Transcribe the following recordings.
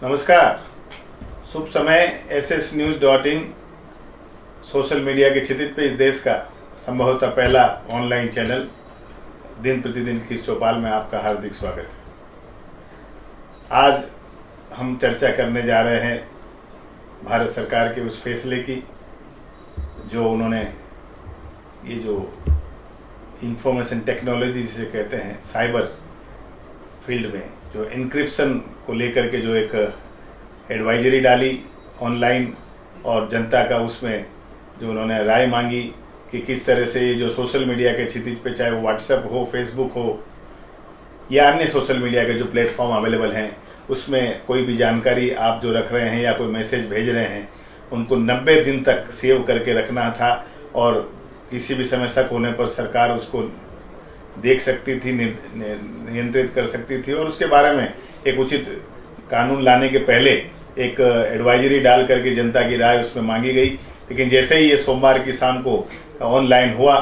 नमस्कार। शुभ समय। ssnews.in social media के क्षितिज पे इस देश का संभवतः पहला ऑनलाइन चैनल दिन प्रतिदिन की चौपाल में आपका हार्दिक स्वागत है। आज हम चर्चा करने जा रहे हैं भारत सरकार के उस फैसले की जो उन्होंने ये जो इंफॉर्मेशन टेक्नोलॉजी जिसे कहते हैं साइबर फील्ड में जो एन्क्रिप्शन को लेकर के जो एक एडवाइजरी डाली ऑनलाइन और जनता का उसमें जो उन्होंने राय मांगी कि किस तरह से ये जो सोशल मीडिया के क्षितिज पे चाहे वो व्हाट्सएप हो, फेसबुक हो या अन्य सोशल मीडिया के जो प्लेटफॉर्म अवेलेबल हैं उसमें कोई भी जानकारी आप जो रख रहे हैं या कोई मैसेज भेज रहे हैं उनको 90 दिन तक सेव करके रखना था और किसी भी समय शक होने पर सरकार उसको देख सकती थी, नियंत्रित कर सकती थी और उसके बारे में एक उचित कानून लाने के पहले एक एडवाइजरी डाल करके जनता की राय उसमें मांगी गई। लेकिन जैसे ही ये सोमवार की शाम को ऑनलाइन हुआ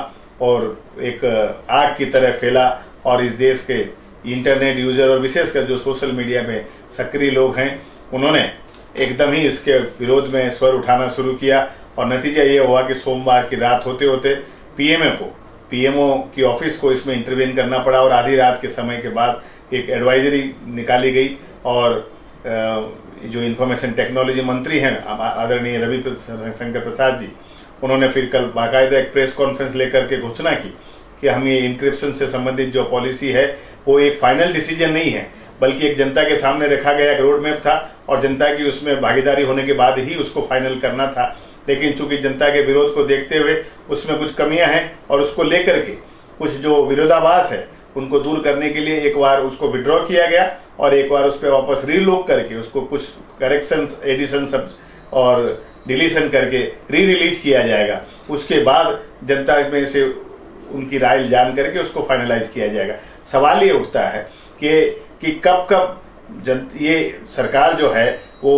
और एक आग की तरह फैला और इस देश के इंटरनेट यूजर और विशेषकर जो सोशल मीडिया में सक्रिय लोग हैं उन्होंने एकदम ही इसके विरोध में स्वर उठाना शुरू किया और नतीजा ये हुआ कि सोमवार की रात होते होते पीएमओ की ऑफिस को इसमें इंटरवीन करना पड़ा और आधी रात के समय के बाद एक एडवाइजरी निकाली गई और जो इंफॉर्मेशन टेक्नोलॉजी मंत्री हैं आदरणीय रविशंकर प्रसाद जी, उन्होंने फिर कल बाकायदा एक प्रेस कॉन्फ्रेंस लेकर के घोषणा की कि हम ये इंक्रिप्शन से संबंधित जो पॉलिसी है वो एक फाइनल डिसीजन नहीं है बल्कि एक जनता के सामने रखा गया एक रोड मैप था और जनता की उसमें भागीदारी होने के बाद ही उसको फाइनल करना था। लेकिन चूंकि जनता के विरोध को देखते हुए उसमें कुछ कमियां हैं और उसको लेकर के कुछ जो विरोधाभास है उनको दूर करने के लिए एक बार उसको विड्रॉ किया गया और एक बार उस पर वापस रीलुक करके उसको कुछ करेक्शंस, एडिशन और डिलीशन करके रिलीज किया जाएगा। उसके बाद जनता में से उनकी राय जान करके उसको फाइनलाइज किया जाएगा। सवाल ये उठता है कि कब ये सरकार जो है वो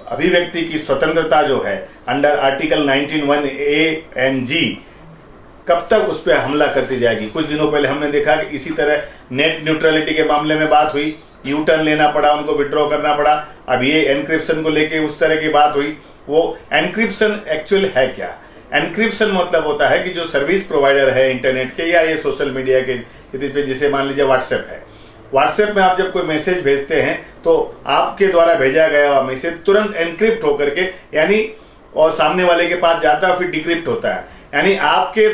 अभिव्यक्ति की स्वतंत्रता जो है under article 19(1)A and G कब तक उस पर हमला करती जाएगी। कुछ दिनों पहले हमने देखा कि इसी तरह नेट न्यूट्रलिटी के मामले में बात हुई, यू टर्न लेना पड़ा, उनको विड्रॉ करना पड़ा। अब ये एनक्रिप्शन को लेके उस तरह की बात हुई। वो एनक्रिप्शन एक्चुअल है क्या? एनक्रिप्शन मतलब होता है कि जो सर्विस प्रोवाइडर है इंटरनेट के या ये सोशल मीडिया के जिसे मान लीजिए व्हाट्सएप है, व्हाट्सएप में आप जब कोई मैसेज भेजते हैं तो आपके द्वारा भेजा गया हुआ मैसेज तुरंत एनक्रिप्ट होकर के यानी और सामने वाले के पास जाता है फिर डिक्रिप्ट होता है। यानी आपके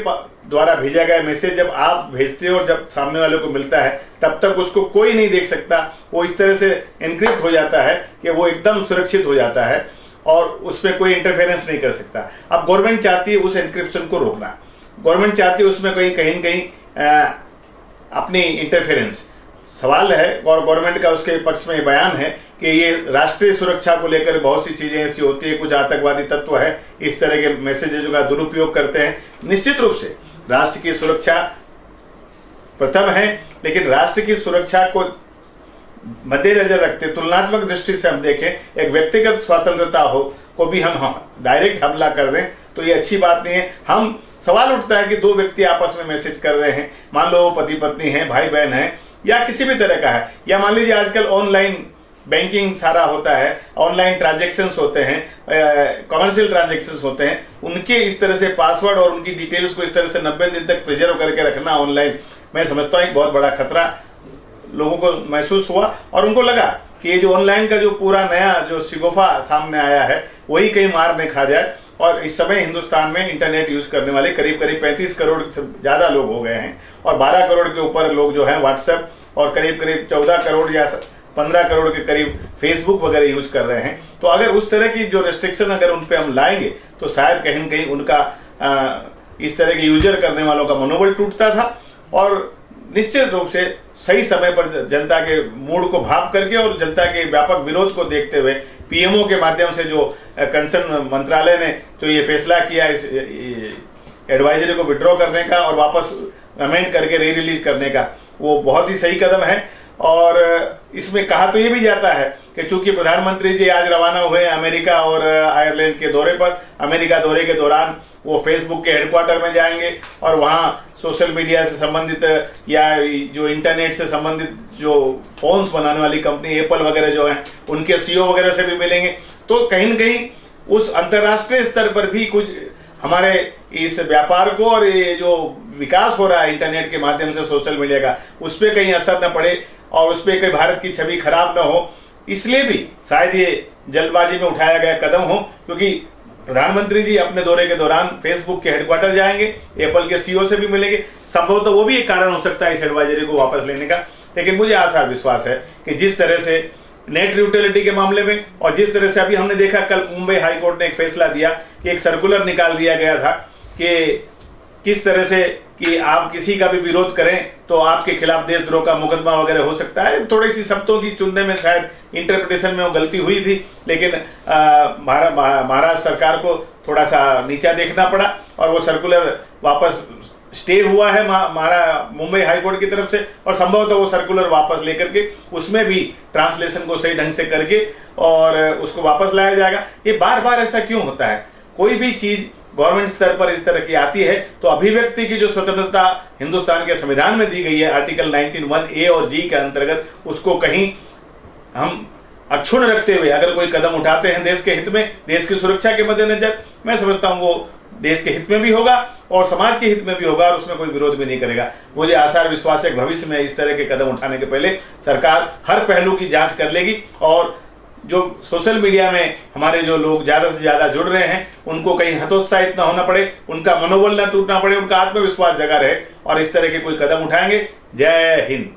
द्वारा भेजा गया मैसेज जब आप भेजते हो और जब सामने वाले को मिलता है तब तक उसको कोई नहीं देख सकता। वो इस तरह से एनक्रिप्ट हो जाता है कि वो एकदम सुरक्षित हो जाता है और उसमें कोई इंटरफेरेंस नहीं कर सकता। अब गवर्नमेंट चाहती है उस एनक्रिप्शन को रोकना, गवर्नमेंट चाहती है उसमें कहीं अपनी इंटरफेरेंस। सवाल है और गवर्नमेंट का उसके पक्ष में बयान है कि ये राष्ट्रीय सुरक्षा को लेकर बहुत सी चीजें ऐसी होती है, कुछ आतंकवादी तत्व है इस तरह के मैसेजेस का दुरुपयोग करते हैं। निश्चित रूप से राष्ट्र की सुरक्षा प्रथम है, लेकिन राष्ट्र की सुरक्षा को मद्देनजर रखते तुलनात्मक दृष्टि से हम देखें, एक व्यक्तिगत स्वतंत्रता हो को भी हम डायरेक्ट हमला कर दें तो ये अच्छी बात नहीं है। हम सवाल उठता है कि दो व्यक्ति आपस में मैसेज कर रहे हैं, मान लो पति पत्नी है, भाई बहन है या किसी भी तरह का है, या मान लीजिए आजकल ऑनलाइन बैंकिंग सारा होता है, ऑनलाइन ट्रांजैक्शंस होते हैं, कमर्शियल ट्रांजैक्शंस होते हैं, उनके इस तरह से पासवर्ड और उनकी डिटेल्स को इस तरह से 90 दिन तक प्रिजर्व करके रखना ऑनलाइन, मैं समझता हूं एक बहुत बड़ा खतरा लोगों को महसूस हुआ और उनको लगा कि ये जो ऑनलाइन का जो पूरा नया जो शिगोफा सामने आया है वही कहीं मार में खा जाए। और इस समय हिंदुस्तान में इंटरनेट यूज करने वाले करीब 35 करोड़ से ज्यादा लोग हो गए हैं और 12 करोड़ के ऊपर लोग जो हैं व्हाट्सएप और करीब 14 करोड़ या 15 करोड़ के करीब फेसबुक वगैरह यूज कर रहे हैं। तो अगर उस तरह की जो रेस्ट्रिक्शन अगर उन पे हम लाएंगे तो शायद कहीं न कहीं उनका इस तरह के यूजर करने वालों का मनोबल टूटता था और निश्चित रूप से सही समय पर जनता के मूड को भाप करके और जनता के व्यापक विरोध को देखते हुए पीएमओ के माध्यम से जो कंसर्न मंत्रालय ने जो ये फैसला किया इस एडवाइजरी को विड्रॉ करने का और वापस अमेंड करके री रिलीज करने का, वो बहुत ही सही कदम है। और इसमें कहा तो ये भी जाता है कि चूंकि प्रधानमंत्री जी आज रवाना हुए अमेरिका और आयरलैंड के दौरे पर, अमेरिका दौरे के दौरान वो फेसबुक के हेडक्वार्टर में जाएंगे और वहां सोशल मीडिया से संबंधित या जो इंटरनेट से संबंधित जो फोन्स बनाने वाली कंपनी एप्पल वगैरह जो है उनके सीईओ वगैरह से भी मिलेंगे। तो कहीं न कहीं उस अंतर्राष्ट्रीय स्तर पर भी कुछ हमारे इस व्यापार को और ये जो विकास हो रहा है इंटरनेट के माध्यम से सोशल मीडिया का, उस पर कहीं असर न पड़े और उस पर कहीं भारत की छवि खराब न हो, इसलिए भी शायद ये जल्दबाजी में उठाया गया कदम हो। क्योंकि प्रधानमंत्री जी अपने दौरे के दौरान फेसबुक के हेडक्वार्टर जाएंगे, एप्पल के सीईओ से भी मिलेंगे, संभवतः वो भी एक कारण हो सकता है इस एडवाइजरी को वापस लेने का। लेकिन मुझे आशा विश्वास है कि जिस तरह से नेट न्यूट्रलिटी के मामले में और जिस तरह से अभी हमने देखा कल मुंबई हाई कोर्ट ने एक फैसला दिया कि एक सर्कुलर निकाल दिया गया था कि किस तरह से कि आप किसी का भी विरोध करें तो आपके खिलाफ देशद्रोह का मुकदमा वगैरह हो सकता है। थोड़ी सी शब्दों की चुनने में शायद इंटरप्रिटेशन में वो गलती हुई थी, लेकिन महाराष्ट्र सरकार को थोड़ा सा नीचा देखना पड़ा और वो सर्कुलर वापस स्टे हुआ है मुंबई हाईकोर्ट की तरफ से, और संभवतः वो सर्कुलर वापस लेकर के उसमें भी ट्रांसलेशन को सही ढंग से करके और उसको वापस लाया जाएगा। ये बार बार ऐसा क्यों होता है? कोई भी चीज गवर्नमेंट स्तर पर इस तरह की आती है तो अभिव्यक्ति की जो स्वतंत्रता हिंदुस्तान के संविधान में दी गई है आर्टिकल 19(1)(a) और (g) के अंतर्गत, उसको कहीं हम अक्षुण्ण रखते हुए अगर कोई कदम उठाते हैं देश के हित में, देश की सुरक्षा के मद्देनजर, मैं समझता हूं वो देश के हित में भी होगा और समाज के हित में भी होगा और उसमें कोई विरोध भी नहीं करेगा। मुझे आशा और विश्वास है भविष्य में इस तरह के कदम उठाने के पहले सरकार हर पहलू की जांच कर लेगी और जो सोशल मीडिया में हमारे जो लोग ज्यादा से ज्यादा जुड़ रहे हैं उनको कहीं हतोत्साहित न होना पड़े, उनका मनोबल न टूटना पड़े, उनका आत्मविश्वास जगा रहे और इस तरह के कोई कदम उठाएंगे। जय हिंद।